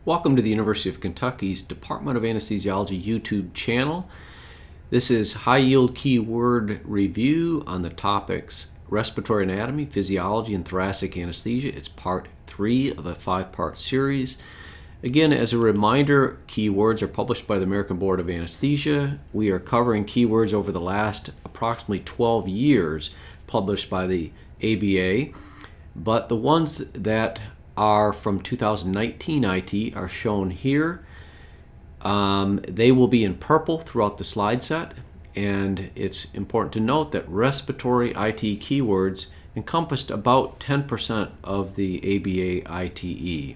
Welcome to the University of Kentucky's Department of Anesthesiology YouTube channel. This is high-yield keyword review on the topics respiratory anatomy, physiology, and thoracic anesthesia. It's part 3 of a 5-part series. Again, as a reminder, keywords are published by the American Board of Anesthesia. We are covering keywords over the last approximately 12 years published by the ABA, but the ones that are from 2019 IT are shown here. They will be in purple throughout the slide set, and it's important to note that respiratory IT keywords encompassed about 10% of the ABA ITE.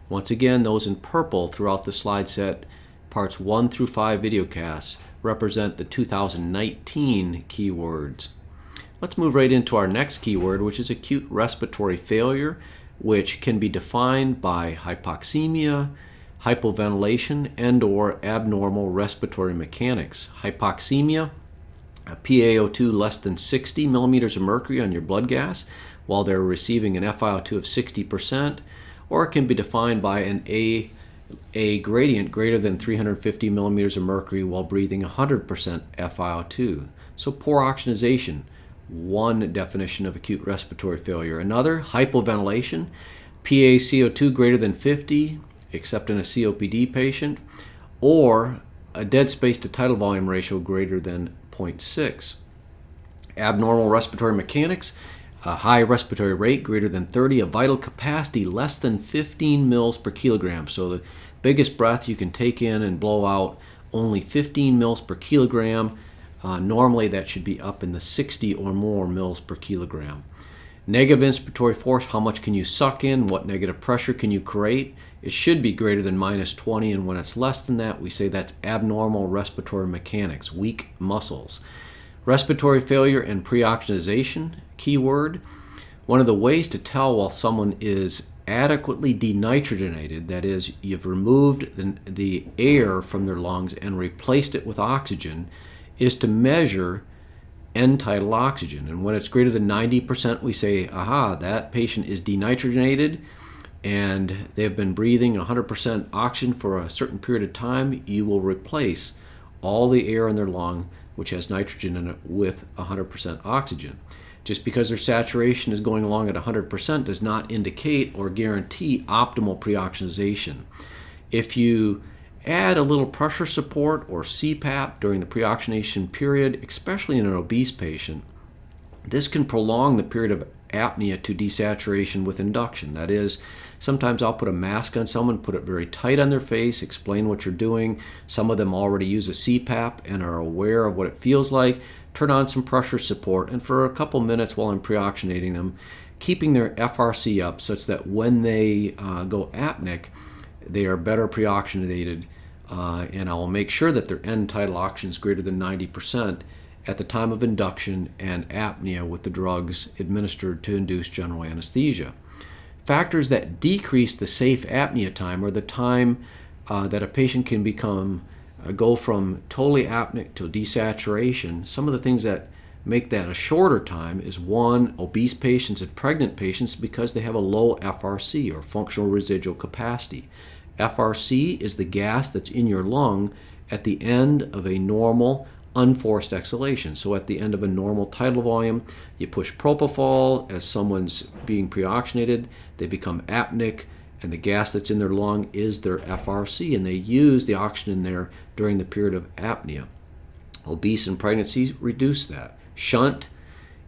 Once again, those in purple throughout the slide set, parts 1 through 5 videocasts, represent the 2019 keywords. Let's move right into our next keyword, which is acute respiratory failure, which can be defined by hypoxemia, hypoventilation, and/or abnormal respiratory mechanics. Hypoxemia, a PaO2 less than 60 millimeters of mercury on your blood gas while they're receiving an FiO2 of 60%, or it can be defined by an A gradient greater than 350 millimeters of mercury while breathing 100% FiO2. So poor oxygenation, one definition of acute respiratory failure. Another, hypoventilation, PaCO2 greater than 50, except in a COPD patient, or a dead space to tidal volume ratio greater than 0.6. Abnormal respiratory mechanics, a high respiratory rate greater than 30, a vital capacity less than 15 mils per kilogram. So the biggest breath you can take in and blow out, only 15 mils per kilogram. Normally that should be up in the 60 or more mils per kilogram. Negative inspiratory force, how much can you suck in? What negative pressure can you create? It should be greater than minus 20, and when it's less than that, we say that's abnormal respiratory mechanics, weak muscles. Respiratory failure and pre-oxygenation, keyword. One of the ways to tell while someone is adequately denitrogenated, that is, you've removed the air from their lungs and replaced it with oxygen, is to measure end-tidal oxygen. And when it's greater than 90%, we say, aha, that patient is denitrogenated and they've been breathing 100% oxygen for a certain period of time. You will replace all the air in their lung, which has nitrogen in it, with 100% oxygen. Just because their saturation is going along at 100% does not indicate or guarantee optimal pre-oxygenation. If you add a little pressure support or CPAP during the pre-oxygenation period, especially in an obese patient, this can prolong the period of apnea to desaturation with induction. That is, sometimes I'll put a mask on someone, put it very tight on their face, explain what you're doing. Some of them already use a CPAP and are aware of what it feels like. Turn on some pressure support, and for a couple minutes while I'm pre-oxygenating them, keeping their FRC up such that when they go apneic, they are better pre-oxygenated, and I will make sure that their end-tidal oxygen is greater than 90% at the time of induction and apnea with the drugs administered to induce general anesthesia. Factors that decrease the safe apnea time are the time that a patient can go from totally apneic to desaturation. Some of the things that make that a shorter time is, one, obese patients and pregnant patients because they have a low FRC, or functional residual capacity. FRC is the gas that's in your lung at the end of a normal unforced exhalation. So at the end of a normal tidal volume, you push propofol as someone's being pre-oxygenated, they become apneic, and the gas that's in their lung is their FRC, and they use the oxygen in there during the period of apnea. Obese and pregnancy reduce that. Shunt,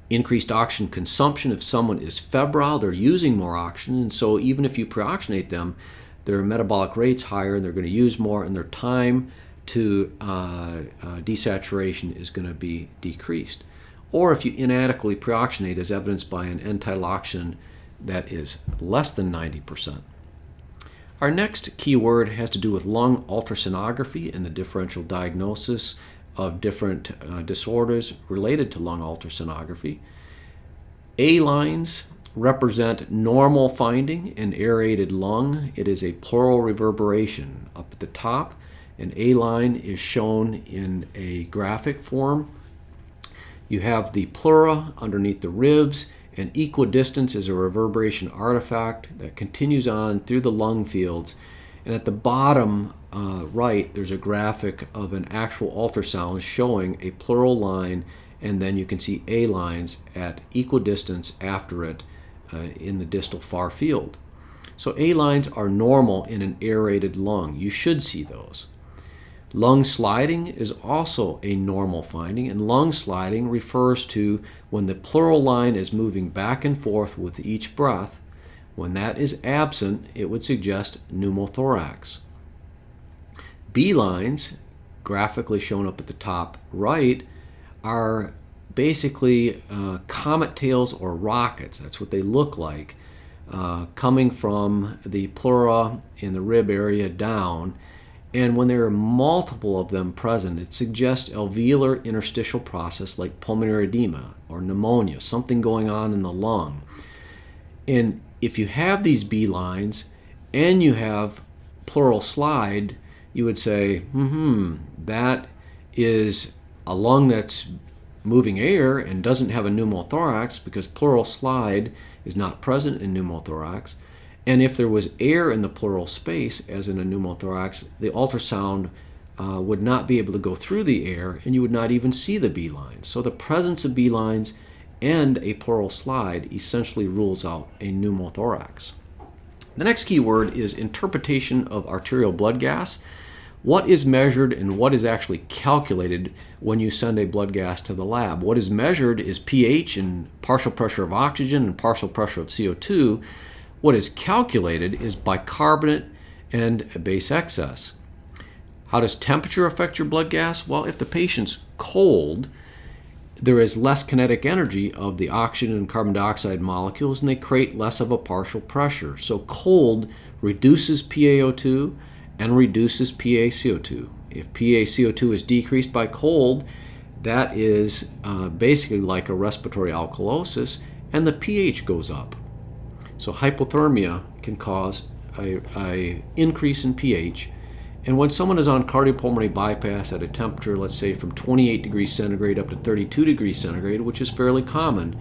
increased oxygen consumption. If someone is febrile, they're using more oxygen, and so even if you pre-oxygenate them, their metabolic rate's higher and they're going to use more, and their time to desaturation is going to be decreased. Or if you inadequately pre-oxygenate, as evidenced by an end-tidal oxygen that is less than 90%. Our next keyword has to do with lung ultrasonography and the differential diagnosis of different disorders related to lung ultrasonography. A lines represent normal finding in aerated lung. It is a pleural reverberation. Up at the top, an A line is shown in a graphic form. You have the pleura underneath the ribs, and equidistance is a reverberation artifact that continues on through the lung fields And at the bottom right, there's a graphic of an actual ultrasound showing a pleural line, and then you can see A lines at equidistance after it in the distal far field. So A lines are normal in an aerated lung. You should see those. Lung sliding is also a normal finding, and lung sliding refers to when the pleural line is moving back and forth with each breath. When that is absent, it would suggest pneumothorax. B lines, graphically shown up at the top right, are basically comet tails or rockets. That's what they look like, coming from the pleura in the rib area down. And when there are multiple of them present, it suggests alveolar interstitial process like pulmonary edema or pneumonia, something going on in the lung. And if you have these B lines and you have pleural slide, you would say, that is a lung that's moving air and doesn't have a pneumothorax, because pleural slide is not present in pneumothorax. And if there was air in the pleural space, as in a pneumothorax, the ultrasound would not be able to go through the air, and you would not even see the B lines. So the presence of B lines and a pleural slide essentially rules out a pneumothorax. The next key word is interpretation of arterial blood gas. What is measured and what is actually calculated when you send a blood gas to the lab? What is measured is pH and partial pressure of oxygen and partial pressure of CO2. What is calculated is bicarbonate and base excess. How does temperature affect your blood gas? Well, if the patient's cold, there is less kinetic energy of the oxygen and carbon dioxide molecules, and they create less of a partial pressure. So cold reduces PaO2 and reduces PaCO2. If PaCO2 is decreased by cold, that is basically like a respiratory alkalosis, and the pH goes up. So hypothermia can cause an increase in pH. And when someone is on cardiopulmonary bypass at a temperature, let's say from 28 degrees centigrade up to 32 degrees centigrade, which is fairly common,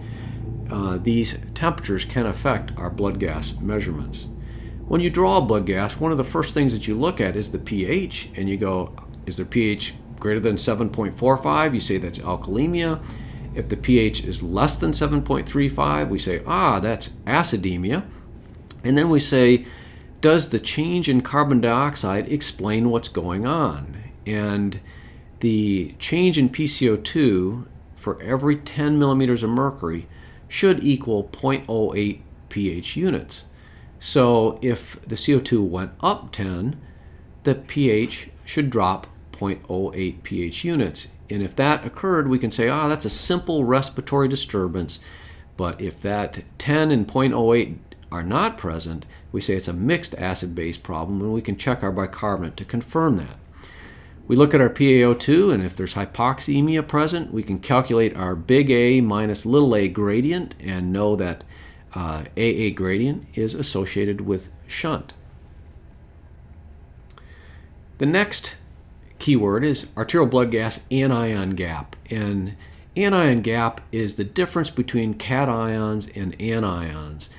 these temperatures can affect our blood gas measurements. When you draw a blood gas, one of the first things that you look at is the pH, and you go, is their pH greater than 7.45? You say that's alkalemia. If the pH is less than 7.35, we say, that's acidemia. And then we say, does the change in carbon dioxide explain what's going on? And the change in PCO2 for every 10 millimeters of mercury should equal 0.08 pH units. So if the CO2 went up 10, the pH should drop 0.08 pH units. And if that occurred, we can say, that's a simple respiratory disturbance. But if that 10 and 0.08 are not present, we say it's a mixed acid-base problem, and we can check our bicarbonate to confirm that. We look at our PaO2, and if there's hypoxemia present, we can calculate our big A minus little a gradient and know that AA gradient is associated with shunt. The next keyword is arterial blood gas anion gap. And anion gap is the difference between cations and anions.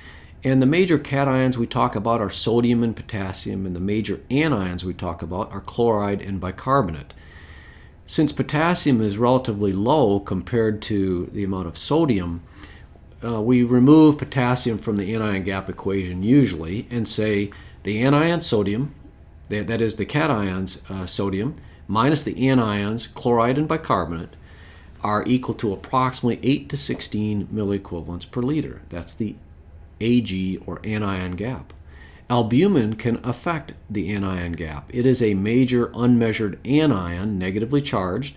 And the major cations we talk about are sodium and potassium, and the major anions we talk about are chloride and bicarbonate. Since potassium is relatively low compared to the amount of sodium, we remove potassium from the anion gap equation usually and say the anion sodium, that is the cations sodium, minus the anions, chloride and bicarbonate, are equal to approximately 8 to 16 milliequivalents per liter. That's the AG or anion gap. Albumin can affect the anion gap. It is a major unmeasured anion, negatively charged,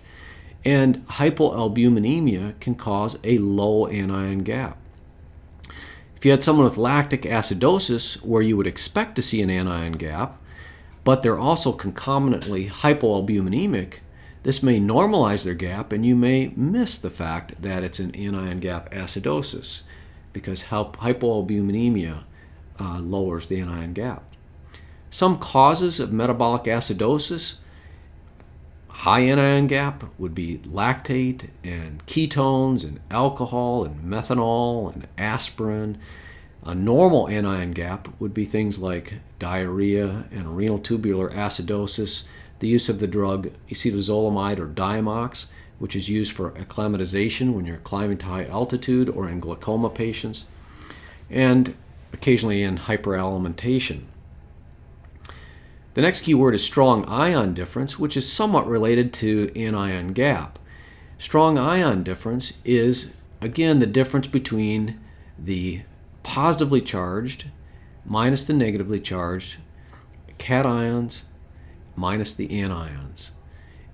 and hypoalbuminemia can cause a low anion gap. If you had someone with lactic acidosis where you would expect to see an anion gap, but they're also concomitantly hypoalbuminemic, this may normalize their gap, and you may miss the fact that it's an anion gap acidosis, because hypoalbuminemia lowers the anion gap. Some causes of metabolic acidosis, high anion gap, would be lactate and ketones and alcohol and methanol and aspirin. A normal anion gap would be things like diarrhea and renal tubular acidosis, the use of the drug acetazolamide or Diamox, which is used for acclimatization when you're climbing to high altitude or in glaucoma patients, and occasionally in hyperalimentation. The next key word is strong ion difference, which is somewhat related to anion gap. Strong ion difference is, again, the difference between the positively charged minus the negatively charged cations minus the anions.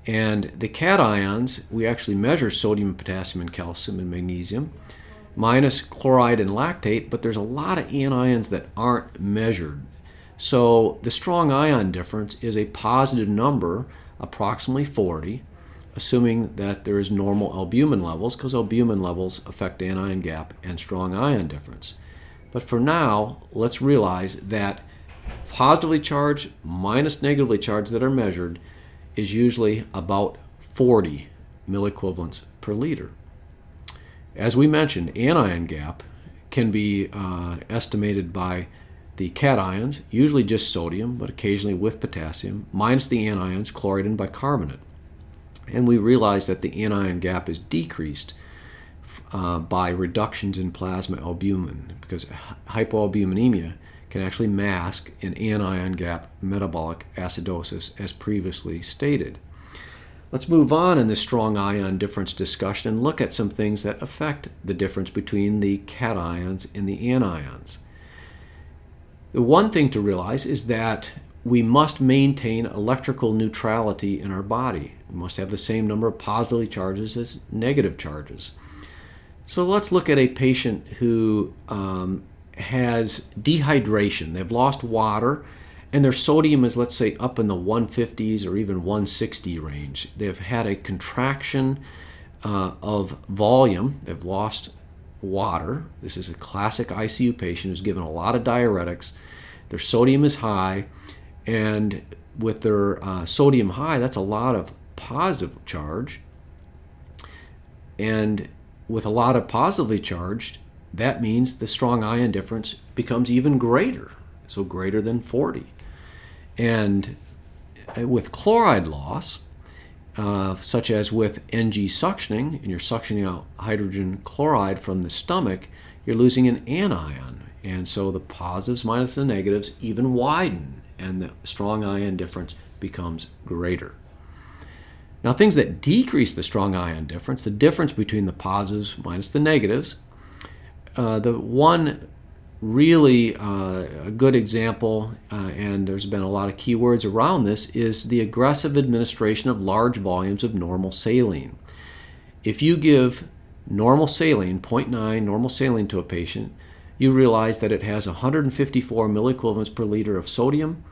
And the cations, we actually measure sodium, potassium, and calcium and magnesium, minus chloride and lactate, but there's a lot of anions that aren't measured. So the strong ion difference is a positive number, approximately 40, assuming that there is normal albumin levels, because albumin levels affect anion gap and strong ion difference. But for now, let's realize that positively charged minus negatively charged that are measured is usually about 40 milliequivalents per liter. As we mentioned, anion gap can be estimated by the cations, usually just sodium, but occasionally with potassium, minus the anions, chloride and bicarbonate. And we realize that the anion gap is decreased by reductions in plasma albumin, because hypoalbuminemia can actually mask an anion gap metabolic acidosis, as previously stated. Let's move on in this strong ion difference discussion and look at some things that affect the difference between the cations and the anions. The one thing to realize is that we must maintain electrical neutrality in our body. We must have the same number of positively charges as negative charges. So let's look at a patient who has dehydration. They've lost water, and their sodium is, let's say, up in the 150s or even 160 range. They've had a contraction of volume. They've lost water. This is a classic ICU patient who's given a lot of diuretics. Their sodium is high, and with their sodium high, that's a lot of positive charge. And with a lot of positively charged, that means the strong ion difference becomes even greater, so greater than 40. And with chloride loss, such as with NG suctioning, and you're suctioning out hydrogen chloride from the stomach, you're losing an anion. And so the positives minus the negatives even widen, and the strong ion difference becomes greater. Now, things that decrease the strong ion difference, the difference between the positives minus the negatives, the one really a good example, and there's been a lot of keywords around this, is the aggressive administration of large volumes of normal saline. If you give normal saline, 0.9 normal saline to a patient, you realize that it has 154 milliequivalents per liter of sodium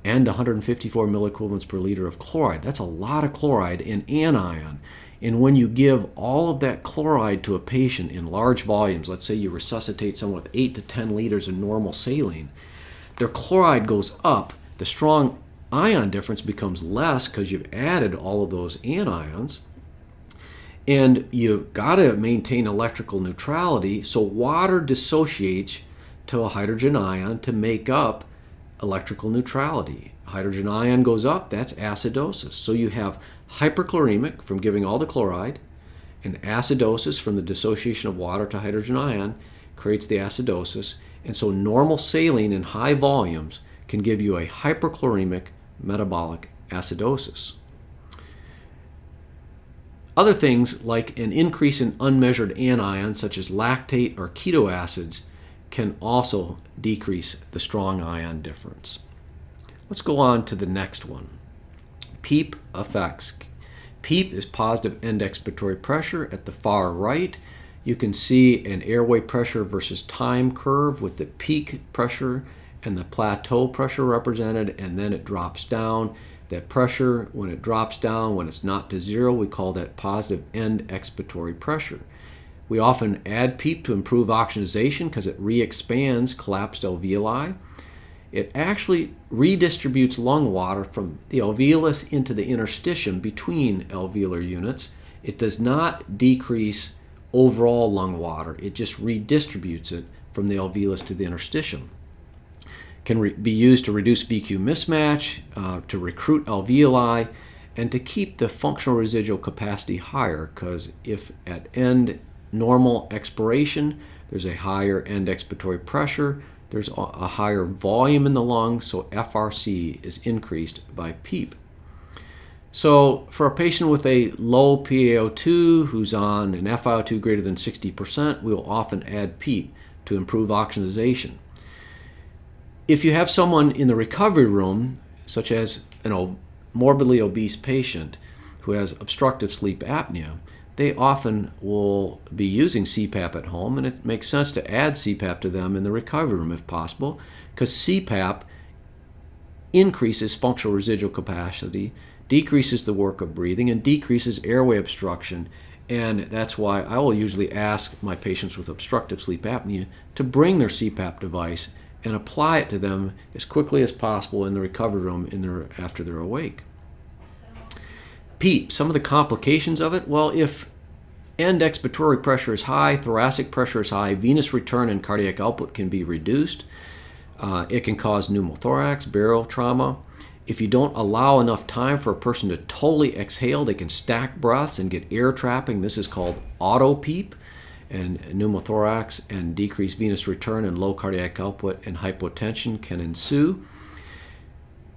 and 154 milliequivalents per liter of chloride. That's a lot of chloride in anion. And when you give all of that chloride to a patient in large volumes, let's say you resuscitate someone with 8 to 10 liters of normal saline, their chloride goes up. The strong ion difference becomes less because you've added all of those anions. And you've got to maintain electrical neutrality, so water dissociates to a hydrogen ion to make up electrical neutrality. Hydrogen ion goes up, that's acidosis. So you have hyperchloremic from giving all the chloride, and acidosis from the dissociation of water to hydrogen ion creates the acidosis. And so normal saline in high volumes can give you a hyperchloremic metabolic acidosis. Other things like an increase in unmeasured anions, such as lactate or ketoacids, can also decrease the strong ion difference. Let's go on to the next one. PEEP effects. PEEP is positive end expiratory pressure. At the far right, you can see an airway pressure versus time curve with the peak pressure and the plateau pressure represented, and then it drops down. That pressure, when it drops down, when it's not to zero, we call that positive end expiratory pressure. We often add PEEP to improve oxygenation because it re-expands collapsed alveoli. It actually redistributes lung water from the alveolus into the interstitium between alveolar units. It does not decrease overall lung water. It just redistributes it from the alveolus to the interstitium. Can be used to reduce VQ mismatch, to recruit alveoli, and to keep the functional residual capacity higher, because if at end normal expiration there's a higher end expiratory pressure, there's a higher volume in the lungs, so FRC is increased by PEEP. So for a patient with a low PaO2 who's on an FiO2 greater than 60%, we will often add PEEP to improve oxygenation. If you have someone in the recovery room, such as a morbidly obese patient who has obstructive sleep apnea, they often will be using CPAP at home, and it makes sense to add CPAP to them in the recovery room if possible, because CPAP increases functional residual capacity, decreases the work of breathing, and decreases airway obstruction. And that's why I will usually ask my patients with obstructive sleep apnea to bring their CPAP device and apply it to them as quickly as possible in the recovery room after they're awake. PEEP, some of the complications of it, well, if end expiratory pressure is high, thoracic pressure is high, venous return and cardiac output can be reduced. It can cause pneumothorax, burial trauma. If you don't allow enough time for a person to totally exhale, they can stack breaths and get air trapping. This is called auto-PEEP. And pneumothorax and decreased venous return and low cardiac output and hypotension can ensue.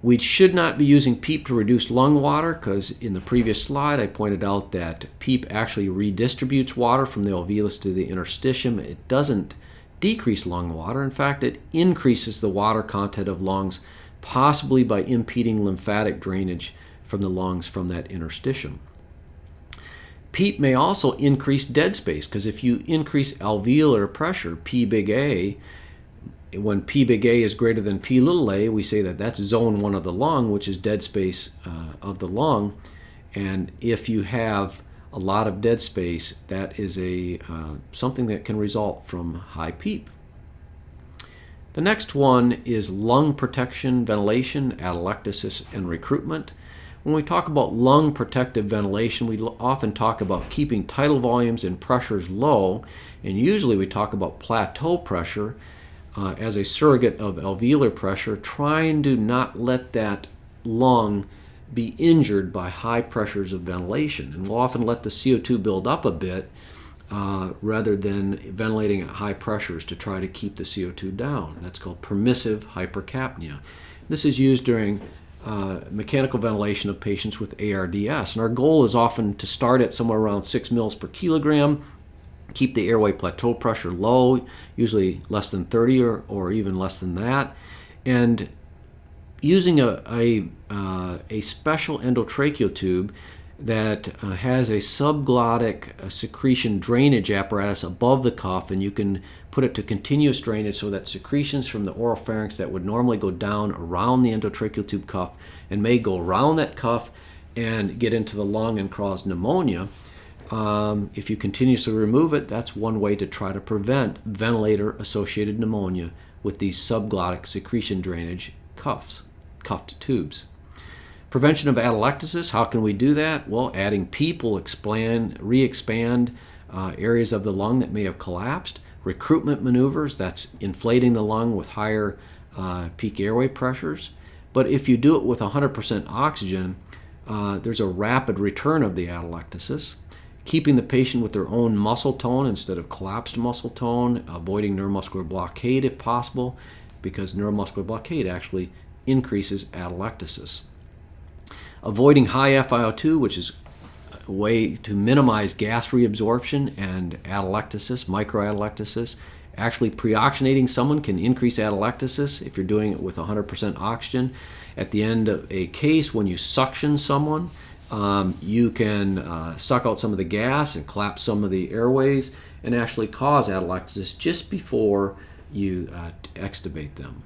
We should not be using PEEP to reduce lung water, because in the previous slide I pointed out that PEEP actually redistributes water from the alveolus to the interstitium. It doesn't decrease lung water. In fact, it increases the water content of lungs, possibly by impeding lymphatic drainage from the lungs from that interstitium. PEEP may also increase dead space, because if you increase alveolar pressure, P big A, when P big A is greater than P little a, we say that that's zone 1 of the lung, which is dead space of the lung. And if you have a lot of dead space, that is something that can result from high PEEP. The next one is lung protection, ventilation, atelectasis, and recruitment. When we talk about lung protective ventilation, we often talk about keeping tidal volumes and pressures low, and usually we talk about plateau pressure as a surrogate of alveolar pressure, trying to not let that lung be injured by high pressures of ventilation. And we'll often let the CO2 build up a bit rather than ventilating at high pressures to try to keep the CO2 down. That's called permissive hypercapnia. This is used during mechanical ventilation of patients with ARDS. And our goal is often to start at somewhere around 6 mils per kilogram, keep the airway plateau pressure low, usually less than 30 or even less than that, and using a special endotracheal tube that has a subglottic secretion drainage apparatus above the cuff, and you can put it to continuous drainage so that secretions from the oropharynx that would normally go down around the endotracheal tube cuff and may go around that cuff and get into the lung and cause pneumonia. If you continuously remove it, that's one way to try to prevent ventilator-associated pneumonia with these subglottic secretion drainage cuffed tubes. Prevention of atelectasis, how can we do that? Well, adding PEEP will re-expand areas of the lung that may have collapsed. Recruitment maneuvers, that's inflating the lung with higher peak airway pressures. But if you do it with 100% oxygen, there's a rapid return of the atelectasis. Keeping the patient with their own muscle tone instead of collapsed muscle tone, avoiding neuromuscular blockade if possible, because neuromuscular blockade actually increases atelectasis. Avoiding high FiO2, which is a way to minimize gas reabsorption and atelectasis, microatelectasis. Actually, pre-oxygenating someone can increase atelectasis if you're doing it with 100% oxygen. At the end of a case, when you suction someone, you can suck out some of the gas and collapse some of the airways and actually cause atelectasis just before you extubate them.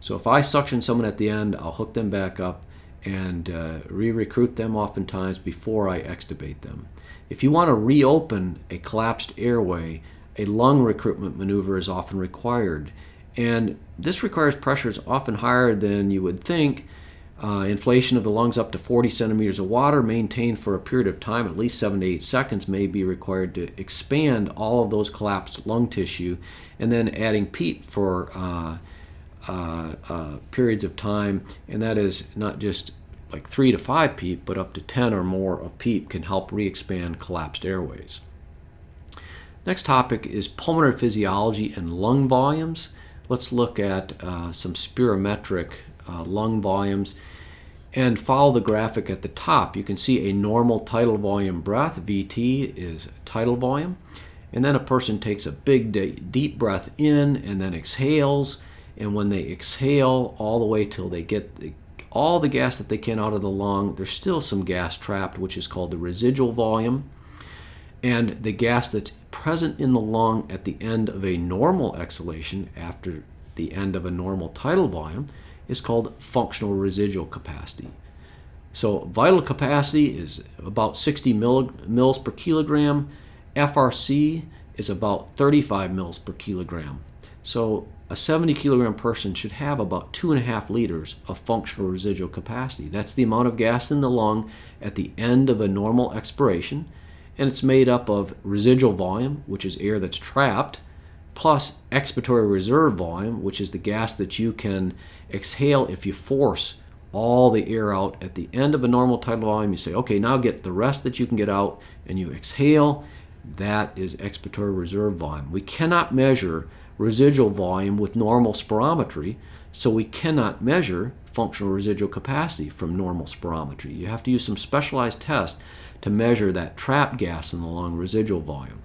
So if I suction someone at the end, I'll hook them back up and re-recruit them oftentimes before I extubate them. If you want to reopen a collapsed airway, a lung recruitment maneuver is often required. And this requires pressures often higher than you would think, Inflation of the lungs up to 40 centimeters of water maintained for a period of time, at least 7 to 8 seconds, may be required to expand all of those collapsed lung tissue, and then adding PEEP for periods of time, and that is not just like 3 to 5 PEEP, but up to 10 or more of PEEP can help re-expand collapsed airways. Next topic is pulmonary physiology and lung volumes. Let's look at some spirometric lung volumes and follow the graphic at the top. You can see a normal tidal volume breath, VT is tidal volume, and then a person takes a big deep breath in and then exhales, and when they exhale all the way till they get all the gas that they can out of the lung, there's still some gas trapped, which is called the residual volume. And the gas that's present in the lung at the end of a normal exhalation, after the end of a normal tidal volume, is called functional residual capacity. So vital capacity is about 60 mils per kilogram. FRC is about 35 mils per kilogram. So a 70 kilogram person should have about 2.5 liters of functional residual capacity. That's the amount of gas in the lung at the end of a normal expiration, and it's made up of residual volume, which is air that's trapped, plus expiratory reserve volume, which is the gas that you can exhale if you force all the air out at the end of a normal tidal volume. You say, okay, now get the rest that you can get out, and you exhale. That is expiratory reserve volume. We cannot measure residual volume with normal spirometry, so we cannot measure functional residual capacity from normal spirometry. You have to use some specialized tests to measure that trapped gas in the lung residual volume.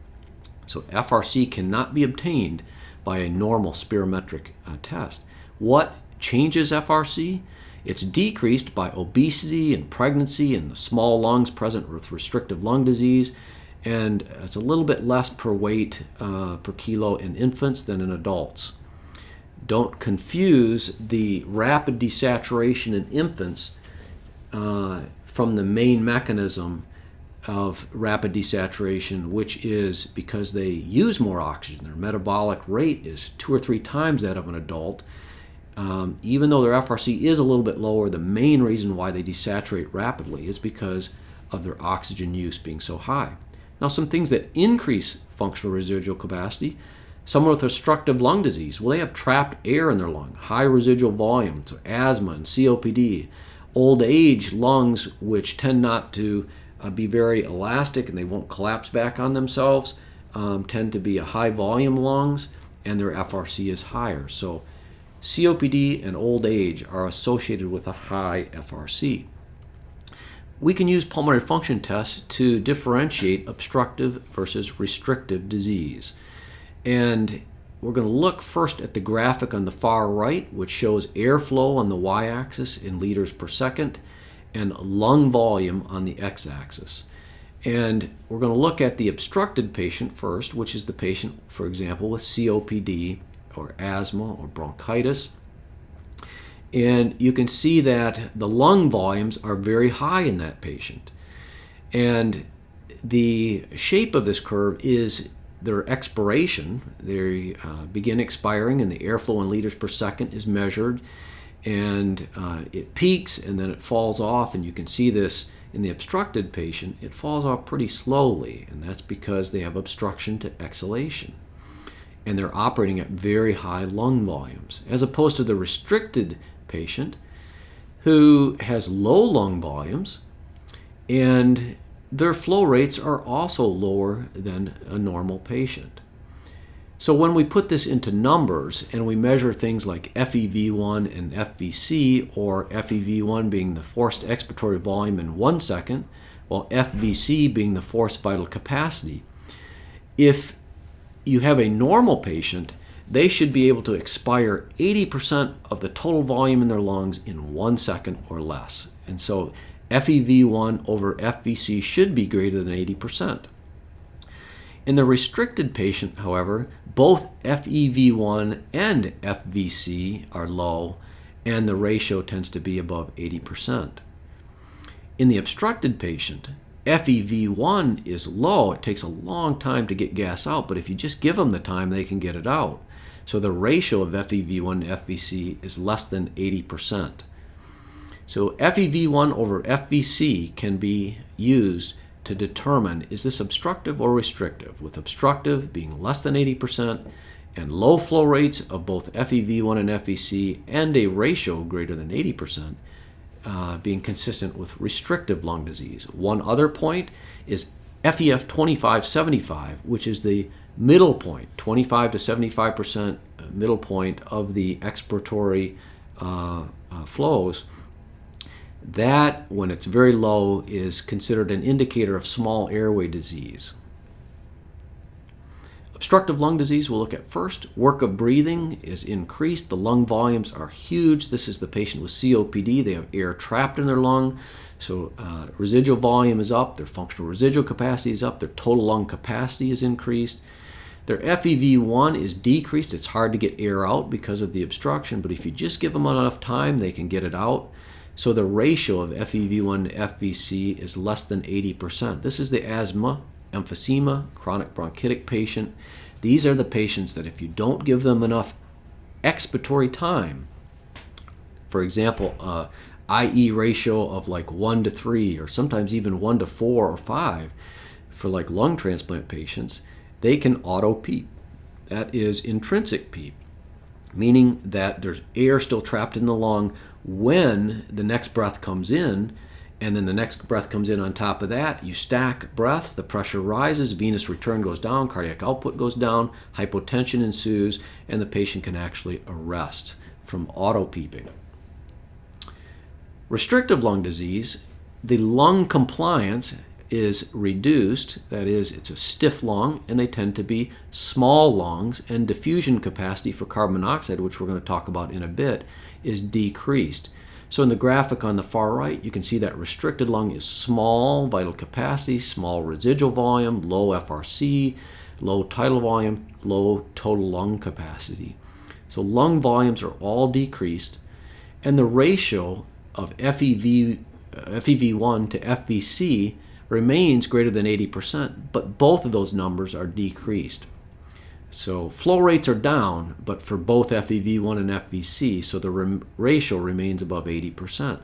So FRC cannot be obtained by a normal spirometric test. What changes FRC? It's decreased by obesity and pregnancy and the small lungs present with restrictive lung disease, and it's a little bit less per weight per kilo in infants than in adults. Don't confuse the rapid desaturation in infants from the main mechanism of rapid desaturation, which is because they use more oxygen. Their metabolic rate is 2 or 3 times that of an adult. Even though their FRC is a little bit lower, the main reason why they desaturate rapidly is because of their oxygen use being so high. Now, some things that increase functional residual capacity: someone with obstructive lung disease, well, they have trapped air in their lung, high residual volume, so asthma and COPD. Old age lungs, which tend not to be very elastic and they won't collapse back on themselves, tend to be a high volume lungs, and their FRC is higher. So COPD and old age are associated with a high FRC. We can use pulmonary function tests to differentiate obstructive versus restrictive disease. And we're going to look first at the graphic on the far right, which shows airflow on the y-axis in liters per second and lung volume on the x-axis. And we're going to look at the obstructed patient first, which is the patient, for example, with COPD or asthma or bronchitis. And you can see that the lung volumes are very high in that patient. And the shape of this curve is their expiration. They begin expiring, and the airflow in liters per second is measured, and it peaks and then it falls off. And you can see this in the obstructed patient. It falls off pretty slowly, and that's because they have obstruction to exhalation, and they're operating at very high lung volumes, as opposed to the restricted patient who has low lung volumes, and their flow rates are also lower than a normal patient. So when we put this into numbers and we measure things like FEV1 and FVC, or FEV1 being the forced expiratory volume in 1 second, while FVC being the forced vital capacity, if you have a normal patient, they should be able to expire 80% of the total volume in their lungs in 1 second or less. And so FEV1 over FVC should be greater than 80%. In the restricted patient, however, both FEV1 and FVC are low, and the ratio tends to be above 80%. In the obstructed patient, FEV1 is low. It takes a long time to get gas out, but if you just give them the time, they can get it out. So the ratio of FEV1 to FVC is less than 80%. So FEV1 over FVC can be used to determine, is this obstructive or restrictive, with obstructive being less than 80% and low flow rates of both FEV1 and FVC and a ratio greater than 80% being consistent with restrictive lung disease. One other point is FEF 25-75, which is the middle point, 25 to 75% middle point of the expiratory flows. That, when it's very low, is considered an indicator of small airway disease. Obstructive lung disease we'll look at first. Work of breathing is increased. The lung volumes are huge. This is the patient with COPD. They have air trapped in their lung. So residual volume is up. Their functional residual capacity is up. Their total lung capacity is increased. Their FEV1 is decreased. It's hard to get air out because of the obstruction, but if you just give them enough time, they can get it out. So the ratio of FEV1 to FVC is less than 80%. This is the asthma, emphysema, chronic bronchitic patient. These are the patients that if you don't give them enough expiratory time, for example, IE ratio of like 1 to 3 or sometimes even 1 to 4 or 5 for like lung transplant patients, they can auto PEEP. That is intrinsic PEEP, meaning that there's air still trapped in the lung when the next breath comes in, and then the next breath comes in on top of that. You stack breaths, the pressure rises, venous return goes down, cardiac output goes down, hypotension ensues, and the patient can actually arrest from auto-PEEPing. Restrictive lung disease, the lung compliance is reduced. That is, it's a stiff lung, and they tend to be small lungs, and diffusion capacity for carbon monoxide, which we're going to talk about in a bit, is decreased. So in the graphic on the far right, you can see that restricted lung is small vital capacity, small residual volume, low FRC, low tidal volume, low total lung capacity. So lung volumes are all decreased, and the ratio of FEV1 to FVC remains greater than 80%, but both of those numbers are decreased. So flow rates are down, but for both FEV1 and FVC, so the ratio remains above 80%.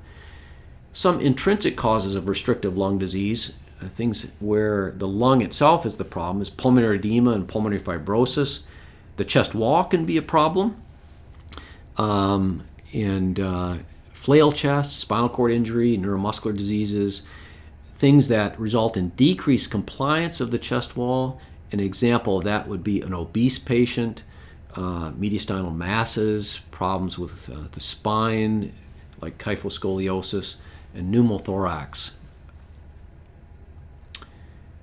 Some intrinsic causes of restrictive lung disease, things where the lung itself is the problem, is pulmonary edema and pulmonary fibrosis. The chest wall can be a problem, and flail chest, spinal cord injury, neuromuscular diseases, things that result in decreased compliance of the chest wall. An example of that would be an obese patient, mediastinal masses, problems with the spine, like kyphoscoliosis, and pneumothorax.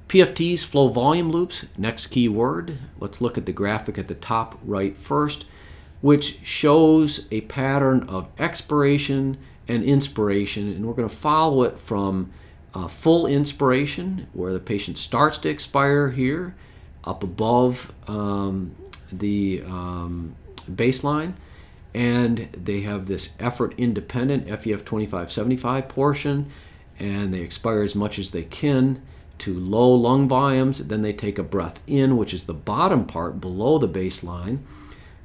PFTs, flow volume loops, next key word. Let's look at the graphic at the top right first, which shows a pattern of expiration and inspiration, and we're going to follow it from full inspiration, where the patient starts to expire here, up above the baseline, and they have this effort-independent FEF 25-75 portion, and they expire as much as they can to low lung volumes. Then they take a breath in, which is the bottom part below the baseline,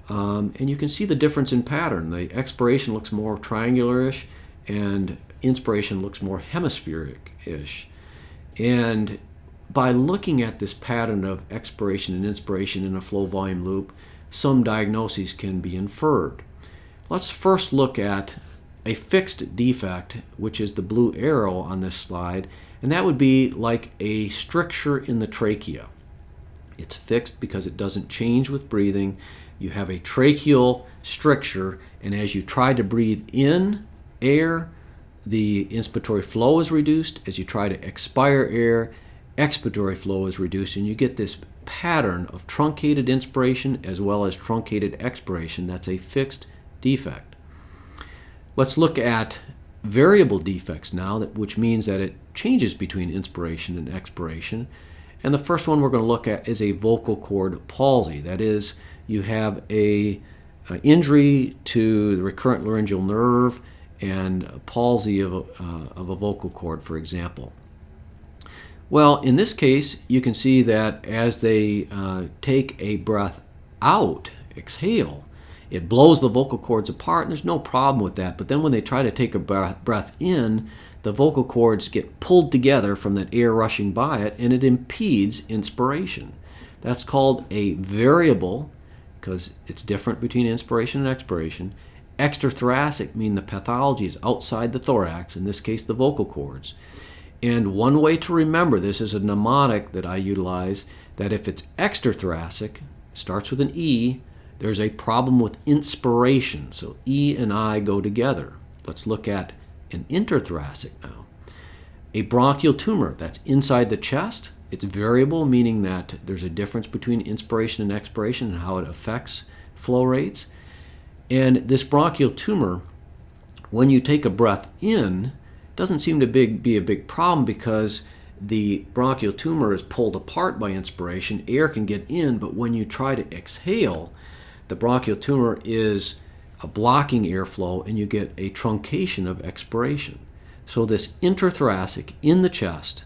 and you can see the difference in pattern. The expiration looks more triangular-ish, and inspiration looks more hemispheric-ish. And by looking at this pattern of expiration and inspiration in a flow volume loop, some diagnoses can be inferred. Let's first look at a fixed defect, which is the blue arrow on this slide, and that would be like a stricture in the trachea. It's fixed because it doesn't change with breathing. You have a tracheal stricture, and as you try to breathe in air, the inspiratory flow is reduced. As you try to expire air, expiratory flow is reduced, and you get this pattern of truncated inspiration as well as truncated expiration. That's a fixed defect. Let's look at variable defects now, which means that it changes between inspiration and expiration. And the first one we're going to look at is a vocal cord palsy. That is, you have a injury to the recurrent laryngeal nerve and a palsy of a vocal cord, for example. Well, in this case, you can see that as they take a breath out, exhale, It blows the vocal cords apart, and there's no problem with that. But then when they try to take a breath in, the vocal cords get pulled together from that air rushing by it, and it impedes inspiration. That's called a variable, because it's different between inspiration and expiration. Extrathoracic means the pathology is outside the thorax, in this case the vocal cords. And one way to remember this is a mnemonic that I utilize, that if it's extrathoracic, starts with an E, there's a problem with inspiration. So E and I go together. Let's look at an interthoracic now. A bronchial tumor, that's inside the chest. It's variable, meaning that there's a difference between inspiration and expiration and how it affects flow rates. And this bronchial tumor, when you take a breath in, doesn't seem to be a big problem because the bronchial tumor is pulled apart by inspiration. Air can get in, but when you try to exhale, the bronchial tumor is blocking airflow and you get a truncation of expiration. So this interthoracic in the chest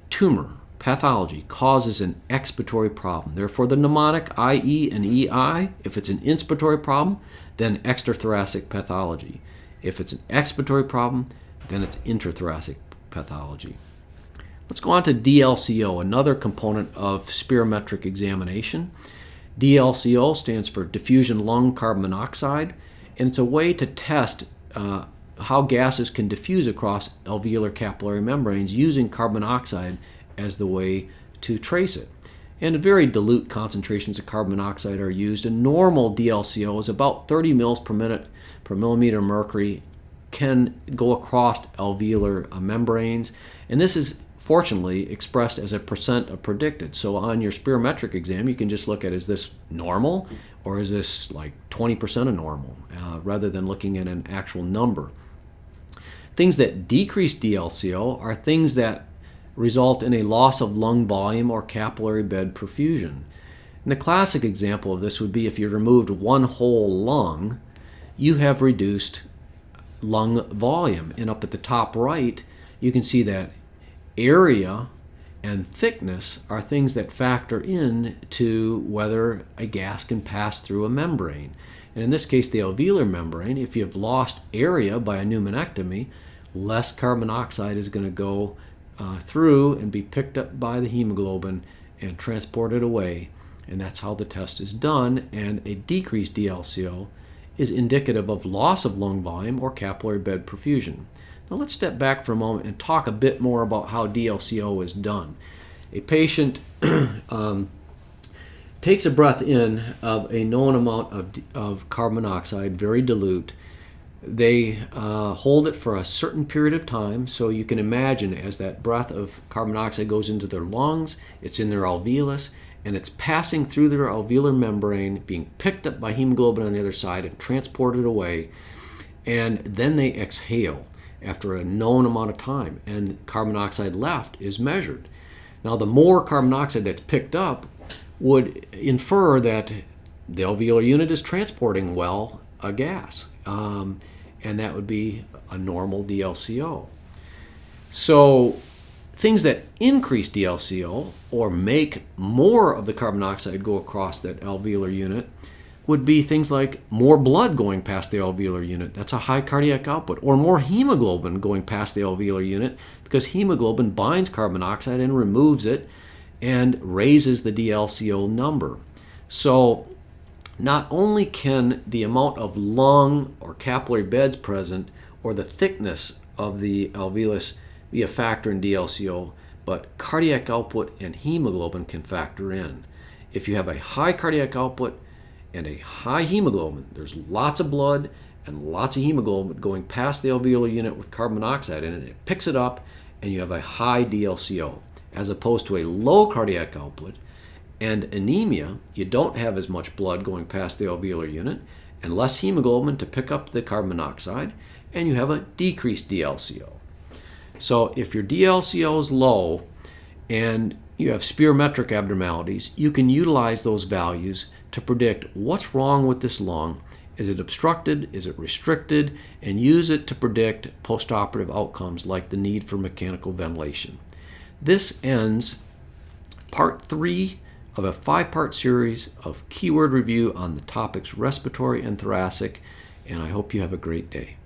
tumor pathology causes an expiratory problem. Therefore, the mnemonic IE and EI, if it's an inspiratory problem, then extrathoracic pathology. If it's an expiratory problem, then it's interthoracic pathology. Let's go on to DLCO, another component of spirometric examination. DLCO stands for diffusion lung carbon monoxide, and it's a way to test how gases can diffuse across alveolar capillary membranes using carbon monoxide as the way to trace it. And very dilute concentrations of carbon monoxide are used. A normal DLCO is about 30 mils per minute per millimeter mercury, can go across alveolar membranes, and this is fortunately expressed as a percent of predicted. So on your spirometric exam, you can just look at, is this normal or is this like 20% of normal, rather than looking at an actual number. Things that decrease DLCO are things that result in a loss of lung volume or capillary bed perfusion. And the classic example of this would be if you removed one whole lung, you have reduced lung volume. And up at the top right, you can see that area and thickness are things that factor in to whether a gas can pass through a membrane. And in this case, the alveolar membrane, if you've lost area by a pneumonectomy, less carbon monoxide is going to go through and be picked up by the hemoglobin and transported away. And that's how the test is done. And a decreased DLCO is indicative of loss of lung volume or capillary bed perfusion. Now let's step back for a moment and talk a bit more about how DLCO is done. A patient takes a breath in of a known amount of carbon monoxide, very dilute. They hold it for a certain period of time, so you can imagine as that breath of carbon monoxide goes into their lungs, it's in their alveolus, and it's passing through their alveolar membrane, being picked up by hemoglobin on the other side and transported away, and then they exhale after a known amount of time, and carbon monoxide left is measured. Now, the more carbon monoxide that's picked up would infer that the alveolar unit is transporting well a gas, and that would be a normal DLCO. So things that increase DLCO or make more of the carbon monoxide go across that alveolar unit would be things like more blood going past the alveolar unit. That's a high cardiac output. Or more hemoglobin going past the alveolar unit, because hemoglobin binds carbon monoxide and removes it and raises the DLCO number. So not only can the amount of lung or capillary beds present or the thickness of the alveolus be a factor in DLCO, but cardiac output and hemoglobin can factor in. If you have a high cardiac output and a high hemoglobin, there's lots of blood and lots of hemoglobin going past the alveolar unit with carbon monoxide in it. It picks it up and you have a high DLCO, as opposed to a low cardiac output and anemia. You don't have as much blood going past the alveolar unit and less hemoglobin to pick up the carbon monoxide, and you have a decreased DLCO. So if your DLCO is low and you have spirometric abnormalities, you can utilize those values to predict what's wrong with this lung. Is it obstructed? Is it restricted? And use it to predict postoperative outcomes like the need for mechanical ventilation. This ends part 3 of a 5-part series of keyword review on the topics respiratory and thoracic, and I hope you have a great day.